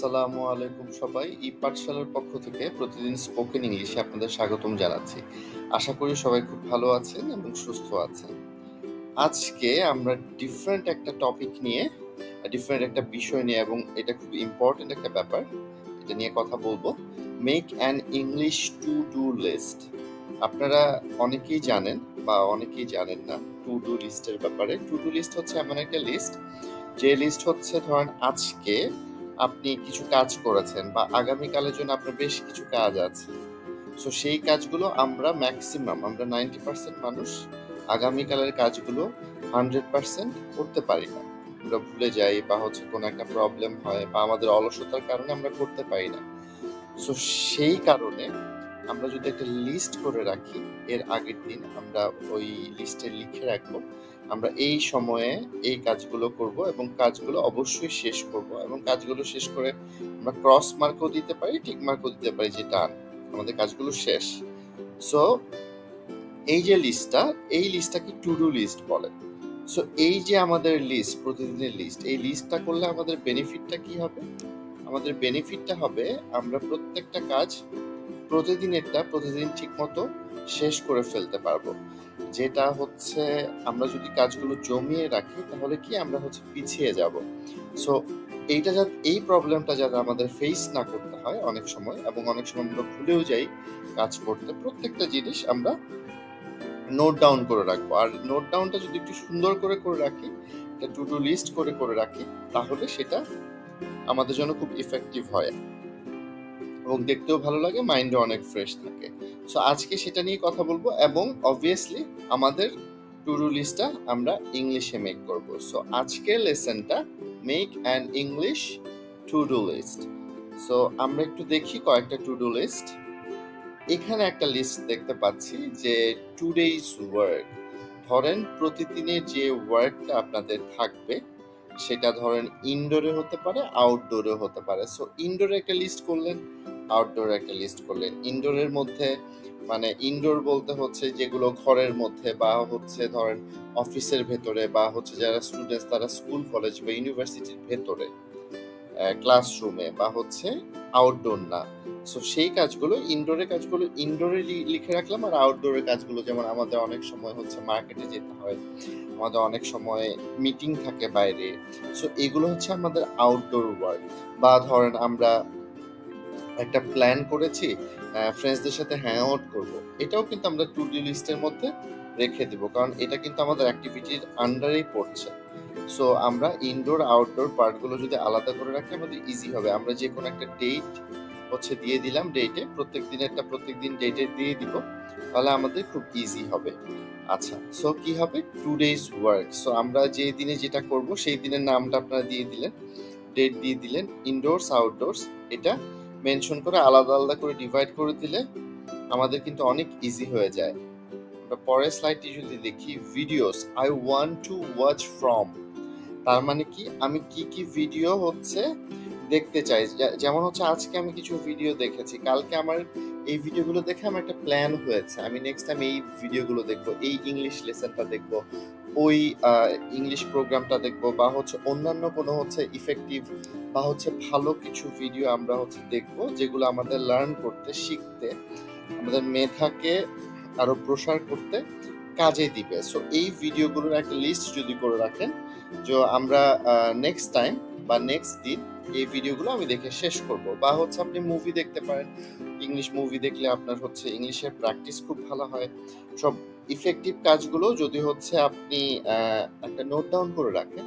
আসসালামু আলাইকুম সবাই। পাঠশালার পক্ষ থেকে প্রতিদিন স্পোকেন ইংলিশে আপনাদের স্বাগতম জানাচ্ছি। আশা করি সবাই খুব ভালো আছেন এবং সুস্থ আছেন। আজকে আমরা ডিফারেন্ট একটা টপিক নিয়ে, ডিফারেন্ট একটা বিষয় নিয়ে, এবং এটা খুব ইম্পর্টেন্ট একটা ব্যাপার, এটা নিয়ে কথা বলবো। Make an English to do list. আপনারা অনেকেই জানেন বা অনেকেই জানেন না টু ডু লিস্টের ব্যাপারে। টু ডু লিস্ট হচ্ছে এমন একটা লিস্ট, যে লিস্ট হচ্ছে ধরেন আজকে আপনি কিছু কাজ করেছেন বা আগামীকালের জন্য আপনার বেশ কিছু কাজ আছে। সো সেই কাজগুলো আমরা 90% মানুষ আগামীকালের কাজগুলো 100% করতে পারি না। আমরা ভুলে যাই বা হচ্ছে কোনো একটা প্রবলেম হয় বা আমাদের অলসতার কারণে আমরা করতে পারি না। সো সেই কারণে আমরা যদি একটা লিস্ট করে রাখি, এর আগের দিন আমরা ওই লিস্টে লিখে রাখবো আমরা এই সময়ে এই কাজগুলো করব এবং কাজগুলো অবশ্যই শেষ করব, এবং কাজগুলো শেষ করে আমরা ক্রস মার্কও দিতে পারি, টিক মার্কও দিতে পারি, যে ডান, আমাদের কাজগুলো শেষ। সো এই যে লিস্টটা, এই লিস্টটাকে টু ডু লিস্ট বলে। সো এই যে আমাদের লিস্ট, প্রতিদিনের লিস্ট, এই লিস্টটা করলে আমাদের বেনিফিটটা কি হবে? আমাদের বেনিফিটটা হবে আমরা প্রত্যেকটা কাজ প্রতিদিন ঠিক মতো শেষ করে ফেলতে পারবো। যেটা হচ্ছে আমরা যদি কাজগুলো জমিয়ে রাখি তাহলে কি আমরা হচ্ছে পিছিয়ে যাব। সো এই প্রবলেমটা যাতে আমাদের ফেস না করতে হয় অনেক সময়, এবং অনেক সময় আমরা ভুলেও যাই কাজ করতে, প্রত্যেকটা জিনিস আমরা নোট ডাউন করে রাখবো। আর নোট ডাউনটা যদি একটু সুন্দর করে রাখি, একটা টু ডু লিস্ট করে রাখি, তাহলে সেটা আমাদের জন্য খুব ইফেক্টিভ হয় এবং দেখতেও ভালো লাগে, মাইন্ডও অনেক ফ্রেশ থাকে। সো আজকে সেটা নিয়ে কথা বলবো, এবং অবভিয়াসলি আমাদের টু ডু লিস্টটা আমরা ইংলিশে মেক করব। সো আজকের লেসনটা make an English to do list. So আমরা একটু দেখি কয়েকটা টু ডু লিস্ট। এখানে একটা লিস্ট দেখতে পাচ্ছি যে টুডেইজ ওয়ার্ক। ধরেন প্রতিদিনের যে ওয়ার্কটা আপনাদের থাকবে সেটা ধরেন ইনডোরে হতে পারে, আউটডোরে হতে পারে। সো ইনডোরে একটা লিস্ট করলেন, আউটডোরে একটা লিস্ট করলেন। ইনডোরের মধ্যে মানে ইনডোর বলতে হচ্ছে যেগুলো ঘরের মধ্যে বা হচ্ছে ধরেন অফিসের ভেতরে, বা হচ্ছে যারা স্টুডেন্টস তারা স্কুল কলেজ বা ইউনিভার্সিটির ভেতরে ক্লাসরুমে, বা হচ্ছে আউটডোর না। সো সেই কাজগুলো ইনডোরে লিখে রাখলাম, আর আউটডোরের কাজগুলো যেমন আমাদের অনেক সময় হচ্ছে মার্কেটে যেতে হয়, আমাদের অনেক সময় মিটিং থাকে বাইরে। সো এগুলো হচ্ছে আমাদের আউটডোর ওয়ার্ক। বা ধরেন আমরা একটা প্ল্যান করেছি ফ্রেন্ডসদের সাথে হ্যাং আউট করবো, এটাও কিন্তু আমরা টু ডু লিস্টের মধ্যে রেখে দিব, কারণ এটা কিন্তু আমাদের অ্যাক্টিভিটির আন্ডারেই পড়ছে। সো আমরা ইনডোর আউটডোর পার্টগুলো যদি আলাদা করে রাখি আমাদের ইজি হবে। আমরা যে কোনো একটা ডেট হচ্ছে দিয়ে দিলাম, ডেটে প্রত্যেকদিন ডেটে দিয়ে দিব, তাহলে আমাদের খুব ইজি হবে। আচ্ছা, সো কি হবে? Today's work. সো আমরা যে দিনে যেটা করব সেই দিনের নামটা আপনারা দিয়ে দিলেন, ডেট দিয়ে দিলেন, ইনডোরস আউটডোরস এটা মেনশন করে আলাদা আলাদা করে ডিভাইড করে দিলে আমাদের কিন্তু অনেক ইজি হয়ে যায়। আমরা পরের স্লাইডটি যদি দেখি, videos I want to watch from. তার মানে কি আমি কি ভিডিও হচ্ছে দেখতে চাই। যেমন হচ্ছে আজকে আমি কিছু ভিডিও দেখেছি, কালকে আমার এই ভিডিওগুলো দেখে আমার একটা প্ল্যান হয়েছে আমি নেক্সট টাইম এই ভিডিওগুলো দেখবো, এই ইংলিশ লেসনটা দেখবো, ওই ইংলিশ প্রোগ্রামটা দেখবো, বা হচ্ছে অন্যান্য কোনো হচ্ছে ইফেক্টিভ বা হচ্ছে ভালো কিছু ভিডিও আমরা হচ্ছে দেখবো, যেগুলো আমাদের লার্ন করতে, শিখতে, আমাদের মেধাকে আরো প্রসার করতে কাজে দিবে। সো এই ভিডিওগুলোর একটা লিস্ট যদি করে রাখেন, যে আমরা নেক্সট টাইম বা নেক্সট দিন এই ভিডিওগুলো আমি দেখে শেষ করব। বা হচ্ছে আপনি মুভি দেখতে পারেন, ইংলিশ মুভি দেখলে আপনার হচ্ছে ইংলিশের প্র্যাকটিস খুব ভালো হয়। সব ইফেক্টিভ কাজগুলো যদি হচ্ছে আপনি একটা নোট ডাউন করে রাখেন,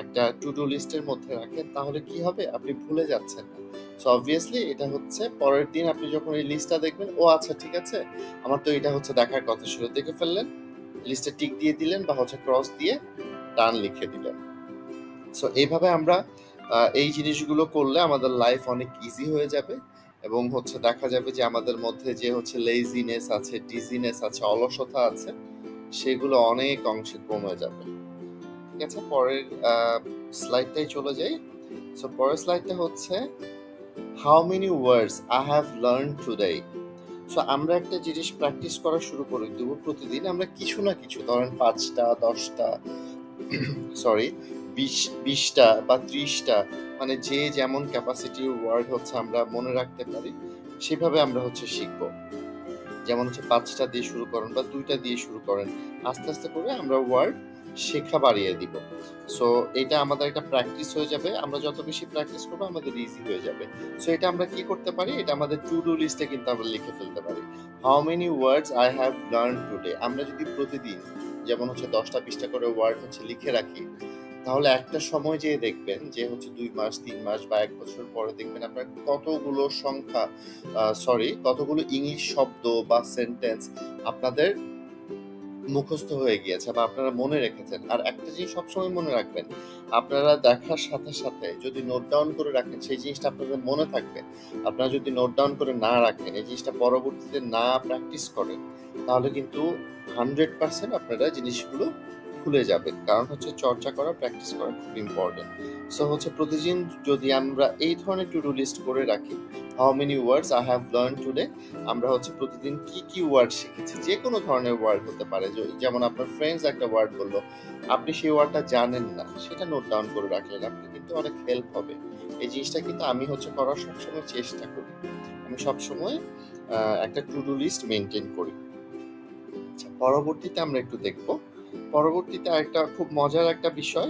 একটা টু ডু লিস্টের মধ্যে রাখেন, তাহলে কি হবে? আপনি ভুলে যাচ্ছেন না। সো অবভিয়াসলি এটা হচ্ছে পরের দিন আপনি যখন এই লিস্টটা দেখবেন, ও আচ্ছা ঠিক আছে, আমার তো এটা হচ্ছে দেখার কথা ছিল, দেখে ফেললেন, লিস্টে টিক দিয়ে দিলেন বা হচ্ছে ক্রস দিয়ে ডান লিখে দিলেন। সো এইভাবে আমরা এই জিনিসগুলো করলে আমাদের লাইফ অনেক ইজি হয়ে যাবে, এবং হচ্ছে দেখা যাবে যে আমাদের মধ্যে যে হচ্ছে লেজিনেস আছে, ডিজিনেস আছে, অলসতা আছে, সেগুলো অনেক অংশে কমে যাবে। ঠিক আছে, পরের স্লাইডটাই চলে যাই। সো পরের স্লাইডটা হচ্ছে how many words I have learn today. So আমরা একটা জিনিস প্র্যাকটিস করা শুরু করে দেবো, প্রতিদিন আমরা কিছু না কিছু, ধরেন 5টা 10টা সরি 20টা বা 30টা মানে যে যেমন ক্যাপাসিটির ওয়ার্ড হচ্ছে আমরা মনে রাখতে পারি সেভাবে আমরা হচ্ছে শিখবো। যেমন হচ্ছে 5টা দিয়ে শুরু করেন বা 2টা দিয়ে শুরু করেন, আস্তে আস্তে করে আমরা ওয়ার্ড শেখা বাড়িয়ে দিব। সো এটা আমাদের একটা প্র্যাকটিস হয়ে যাবে। আমরা যত বেশি প্র্যাকটিস করবো আমাদের ইজি হয়ে যাবে। সো এটা আমরা কি করতে পারি, এটা আমাদের টু ডু লিস্টে কিন্তু আমরা লিখে ফেলতে পারি। How many words I have learn today. আমরা যদি প্রতিদিন যেমন হচ্ছে 10টা 20টা করে ওয়ার্ড হচ্ছে লিখে রাখি, তাহলে একটা সময় যেয়ে দেখবেন যে হচ্ছে 2 মাস 3 মাস বা 1 বছর পরে দেখবেন আপনার কতগুলো সংখ্যা কতগুলো ইংলিশ শব্দ বা সেন্টেন্স আপনাদের মুখস্থ হয়ে গিয়েছে বা আপনারা মনে রেখেছেন। আর একটা জিনিস সবসময় মনে রাখবেন, আপনারা দেখার সাথে সাথে যদি নোট ডাউন করে রাখেন সেই জিনিসটা আপনাদের মনে থাকবে। আপনারা যদি নোট ডাউন করে না রাখেন, এই জিনিসটা পরবর্তীতে না প্র্যাকটিস করেন, তাহলে কিন্তু 100% আপনারা জিনিসগুলো ভুলে যাবেন। কারণ হচ্ছে চর্চা করা, প্র্যাকটিস করা খুব ইম্পর্টেন্ট। সো হচ্ছে প্রতিদিন যদি আমরা এই ধরনের টু ডু লিস্ট করে রাখি, how many words I have learn today, আমরা হচ্ছে প্রতিদিন কি কি ওয়ার্ড শিখেছি, যে কোনো ধরনের ওয়ার্ড হতে পারে। যেমন আপনার ফ্রেন্ডস একটা ওয়ার্ড বললো, আপনি সেই ওয়ার্ডটা জানেন না, সেটা নোট ডাউন করে রাখলেন, আপনার কিন্তু অনেক হেল্প হবে। এই জিনিসটা কিন্তু আমি হচ্ছে করার সবসময় চেষ্টা করি। আমি সবসময় একটা টু ডু লিস্ট মেনটেন করি। আচ্ছা, পরবর্তীতে আমরা একটু দেখব। পরবর্তীতে আরেকটা খুব মজার একটা বিষয়,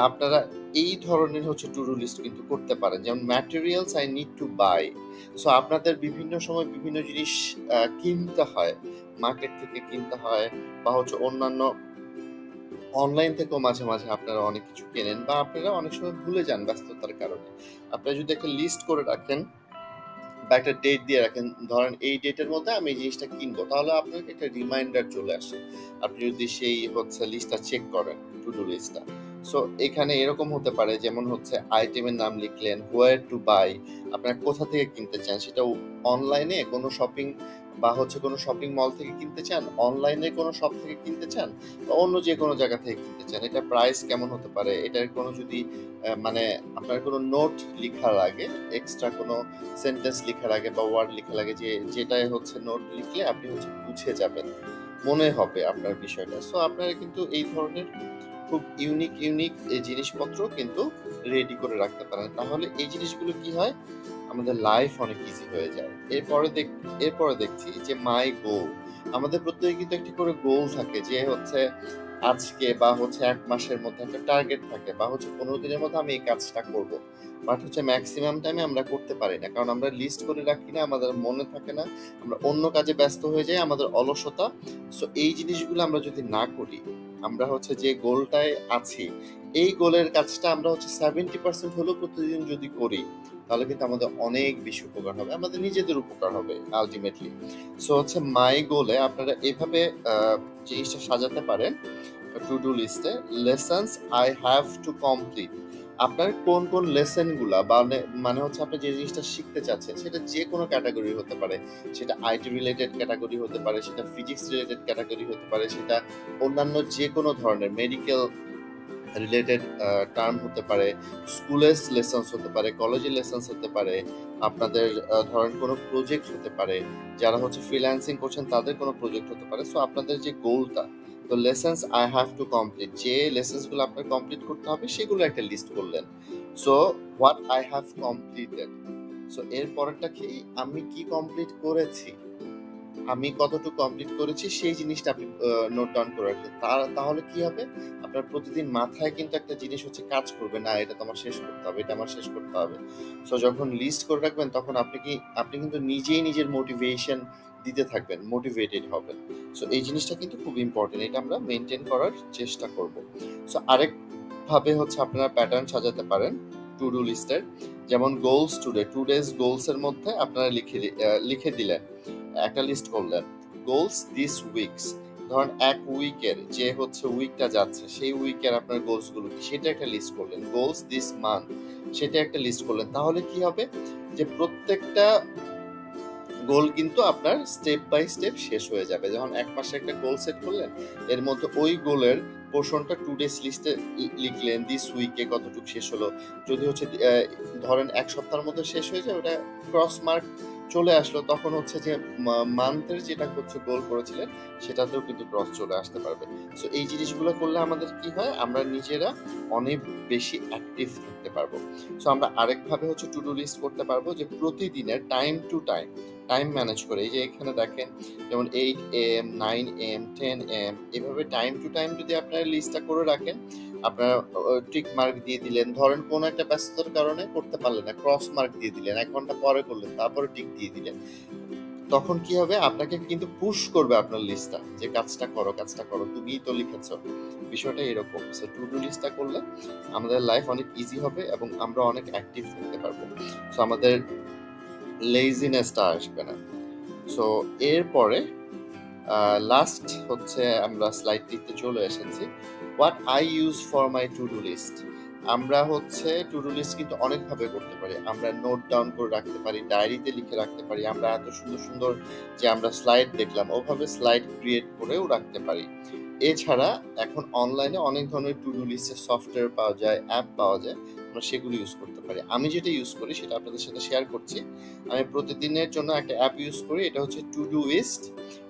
আপনারা এই ধরনের হচ্ছে টু ডু লিস্ট কিন্তু করতে পারেন। যেমন materials I need to buy. So আপনাদের বিভিন্ন সময় বিভিন্ন জিনিস কিনতে হয়, মার্কেট থেকে কিনতে হয় বা হচ্ছে অন্যান্য অনলাইন থেকেও মাঝে মাঝে আপনারা অনেক কিছু কেনেন বা আপনারা অনেক সময় ভুলে যান ব্যস্ততার কারণে। আপনারা যদি একটা লিস্ট করে রাখেন বা একটা ডেট দিয়ে রাখেন, ধরেন এই ডেটের মধ্যে আমি এই জিনিসটা কিনবো, তাহলে আপনাকে একটা রিমাইন্ডার চলে আসে। আপনি যদি সেই হচ্ছে লিস্টটা চেক করেন, টু ডু লিস্টটা। সো এখানে এরকম হতে পারে, যেমন হচ্ছে আইটেমের নাম লিখলেন, হোয়ার টু বাই, আপনারা কোথা থেকে কিনতে চান, সেটা অনলাইনে কোনো শপিং বা হচ্ছে কোনো শপিং মল থেকে কিনতে চান, অনলাইনে কোনো শপ থেকে কিনতে চান, বা অন্য যে কোনো জায়গা থেকে কিনতে চান, এটা প্রাইস কেমন হতে পারে, এটার কোনো যদি মানে আপনার কোনো নোট লিখা লাগে, এক্সট্রা কোনো সেন্টেন্স লিখার আগে বা ওয়ার্ড লিখার আগে, যেটাই হচ্ছে নোট লিখলে আপনি হচ্ছে বুঝে যাবেন, মনে হবে আপনার বিষয়টা। সো আপনারা কিন্তু এই ধরনের খুব ইউনিক ইউনিক এই জিনিসপত্র কিন্তু রেডি করে রাখতে পারেন। তাহলে এই জিনিসগুলো কি হয়, আমাদের লাইফ অনেক ইজি হয়ে যায়। এরপরে দেখছি যে মাই গোল। আমাদের প্রত্যেকে কিন্তু একটি করে গোল থাকে, যে হচ্ছে আজকে বা হচ্ছে 1 মাসের মধ্যে একটা টার্গেট থাকে বা হচ্ছে 15 দিনের মধ্যে আমি এই কাজটা করব। বাট হচ্ছে ম্যাক্সিমাম টাইমে আমরা করতে পারি না, কারণ আমরা লিস্ট করে রাখি না, আমাদের মনে থাকে না, আমরা অন্য কাজে ব্যস্ত হয়ে যাই, আমাদের অলসতা। সো এই জিনিসগুলো আমরা যদি না করি, আমরা হচ্ছে যে গোলটায় আছি, এই গোলের কাজটা আমরা হচ্ছে 70% হলেও প্রতিদিন যদি করি, তাহলে কিন্তু আমাদের অনেক বেশি উপকার হবে, আমাদের নিজেদের উপকার হবে আলটিমেটলি। সো হচ্ছে মাই গোলে আপনারা এভাবে জিনিসটা সাজাতে পারেন টু ডু লিস্টে, lessons I have to complete. আপনার কোন কোন লেসন গুলা বা মানে হচ্ছে আপনি যে জিনিসটা শিখতে চাচ্ছেন, সেটা যে কোনো ক্যাটাগরি হতে পারে, সেটা আইটি রিলেটেড ক্যাটাগরি হতে পারে, সেটা ফিজিক্স রিলেটেড ক্যাটাগরি হতে পারে, সেটা অন্যান্য যে কোনো ধরনের মেডিকেল রিলেটেড টার্ম হতে পারে, স্কুলের লেসন্স হতে পারে, কলেজের লেসন্স হতে পারে, আপনাদের ধরেন কোনো প্রজেক্ট হতে পারে, যারা হচ্ছে ফ্রিল্যান্সিং করছেন তাদের কোনো প্রজেক্ট হতে পারে। সো আপনাদের যে গোলটা, তো lessons I have to complete, যে লেসন্সগুলো আপনার কমপ্লিট করতে হবে সেগুলো একটা লিস্ট করলেন। So what I have completed, so এর পরেরটা কি, আমি কি কমপ্লিট করেছি, আমি কতটুকু কমপ্লিট করেছি সেই জিনিসটা আপনি নোট ডাউন করে রাখলেন। তাহলে কি হবে, আপনার প্রতিদিন মাথায় কিন্তু একটা জিনিস হচ্ছে কাজ করবে, না এটা তো আমার শেষ করতে হবে, এটা আমার শেষ করতে হবে। সো যখন লিস্ট করে রাখবেন, তখন আপনি কিন্তু নিজেই নিজের মোটিভেশন দিতে থাকবেন, মোটিভেটেড হবেন। সো এই জিনিসটা কিন্তু খুব ইম্পর্টেন্ট, এটা আমরা মেনটেন করার চেষ্টা করব। সো আরেক ভাবে হচ্ছে আপনারা প্যাটার্ন সাজাতে পারেন টু ডু লিস্টের। যেমন গোলস টুডে, টুডেজ গোলস এর মধ্যে আপনারা লিখে দিলেন, একটা লিস্ট করলেন, গোলস দিস উইকস, ধরেন এক উইকের যে হচ্ছে উইকটা যাচ্ছে সেই উইকের আপনার গোলস গুলো কি, সেটা একটা লিস্ট করলেন। গোলস দিস মান্থ, সেটা একটা লিস্ট করলেন। তাহলে কি হবে, যে প্রত্যেকটা গোল কিন্তু আপনার স্টেপ বাই স্টেপ শেষ হয়ে যাবে। যখন 1 মাসে একটা গোল সেট করলেন, এর মধ্যে ওই গোলের পোর্শনটা টু ডেজ লিস্টে লিখলেন, দিস উইকে কতটুকু শেষ হলো। যদি হচ্ছে ধরেন 1 সপ্তাহের মধ্যে শেষ হয়ে যায়, ওটা ক্রস মার্ক চলে আসলো, তখন হচ্ছে যে মান্থের যেটা হচ্ছে গোল করেছিলেন সেটাতেও কিন্তু ক্রস চলে আসতে পারবে। সো এই জিনিসগুলো করলে আমাদের কি হয়, আমরা নিজেরা অনেক বেশি অ্যাক্টিভ থাকতে পারবো। সো আমরা আরেকভাবে হচ্ছে টু ডু লিস্ট করতে পারবো, যে প্রতিদিনের টাইম টু টাইম ম্যানেজ করে, এই যে এখানে দেখেন যেমন 8 AM 9 AM 10 AM এভাবে টাইম টু টাইম যদি আপনারা লিস্টটা করে রাখেন, আপনারা টিক মার্ক দিয়ে দিলেন, ধরেন কোন একটা ব্যস্ততার কারণে করতে পারলেন না, ক্রস মার্ক দিয়ে দিলেন, 1 ঘন্টা পরে করলেন, তারপরে টিক দিয়ে দিলেন, তখন কি হবে, আপনাকে কিন্তু পুশ করবে আপনার লিস্টটা, যে কাজটা করো, তুমিই তো লিখেছো। বিষয়টা এরকম। সো টু ডু লিস্টটা করলে আমাদের লাইফ অনেক ইজি হবে এবং আমরা অনেক অ্যাক্টিভ থাকতে পারবো। সো আমাদের লেজিনেসটা আসবে না। সো এরপরে লাস্ট হচ্ছে আমরা স্লাইডটিতে চলে এসেছি, what I use for my to do list. আমরা হচ্ছে টু ডু লিস্ট কিন্তু অনেকভাবে করতে পারি। আমরা নোট ডাউন করে রাখতে পারি, ডায়েরিতে লিখে রাখতে পারি, আমরা এত সুন্দর সুন্দর যে আমরা স্লাইড দেখলাম ওভাবে স্লাইড ক্রিয়েট করেও রাখতে পারি। এছাড়া এখন অনলাইনে অনেক ধরনের টু ডু লিস্টের সফটওয়্যার পাওয়া যায়, অ্যাপ পাওয়া যায়, আমরা সেগুলো ইউজ করতে পারি। আমি যেটা ইউজ করি সেটা আপনাদের সাথে শেয়ার করছি। আমি প্রতিদিনের জন্য একটা অ্যাপ ইউজ করি, এটা হচ্ছে টু ডু ইস্ট,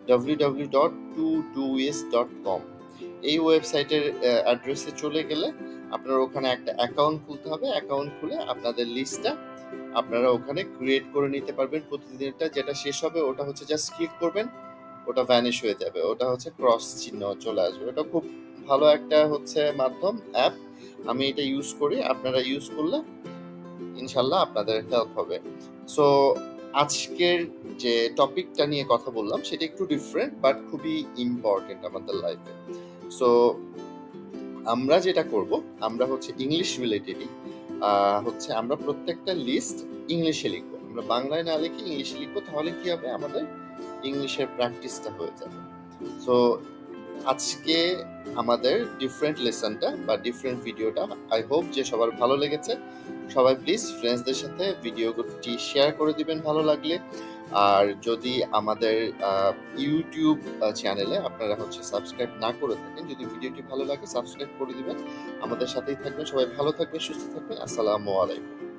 www.todoist.com। এই ওয়েবসাইটের অ্যাড্রেসে চলে গেলে আপনারা ওখানে একটা অ্যাকাউন্ট খুলতে হবে, অ্যাকাউন্ট খুলে আপনাদের লিস্টটা আপনারা ওখানে ক্রিয়েট করে নিতে পারবেন। প্রতিদিনটা যেটা শেষ হবে ওটা হচ্ছে জাস্ট ক্লিক করবেন, ওটা ভ্যানিশ হয়ে যাবে, ওটা হচ্ছে ক্রস চিহ্ন চলে আসবে। এটা খুব ভালো একটা হচ্ছে মাধ্যম, অ্যাপ। আমি এটা ইউজ করি, আপনারা ইউজ করলে ইনশাল্লাহ আপনাদের হেল্প হবে। সো আজকের যে টপিকটা নিয়ে কথা বললাম সেটা একটু ডিফারেন্ট বাট খুবই ইম্পর্টেন্ট আমাদের লাইফে। সো আমরা যেটা করব, আমরা হচ্ছে ইংলিশ রিলেটেডই হচ্ছে আমরা প্রত্যেকটা লিস্ট ইংলিশে লিখবো, আমরা বাংলায় না লিখে ইংলিশে লিখবো, তাহলে কি হবে, আমাদের ইংলিশের প্র্যাকটিসটা হয়ে যাবে। সো আজকে আমাদের ডিফারেন্ট লেসনটা বা ডিফারেন্ট ভিডিওটা আই হোপ যে সবার ভালো লেগেছে। সবাই প্লিজ ফ্রেন্ডসদের সাথে ভিডিওটি শেয়ার করে দিবেন ভালো লাগলে। আর যদি আমাদের ইউটিউব চ্যানেলে আপনারা হচ্ছে সাবস্ক্রাইব না করে থাকেন, যদি ভিডিওটি ভালো লাগে সাবস্ক্রাইব করে দিবেন, আমাদের সাথেই থাকবেন। সবাই ভালো থাকবেন, সুস্থ থাকবেন। আসসালামু আলাইকুম।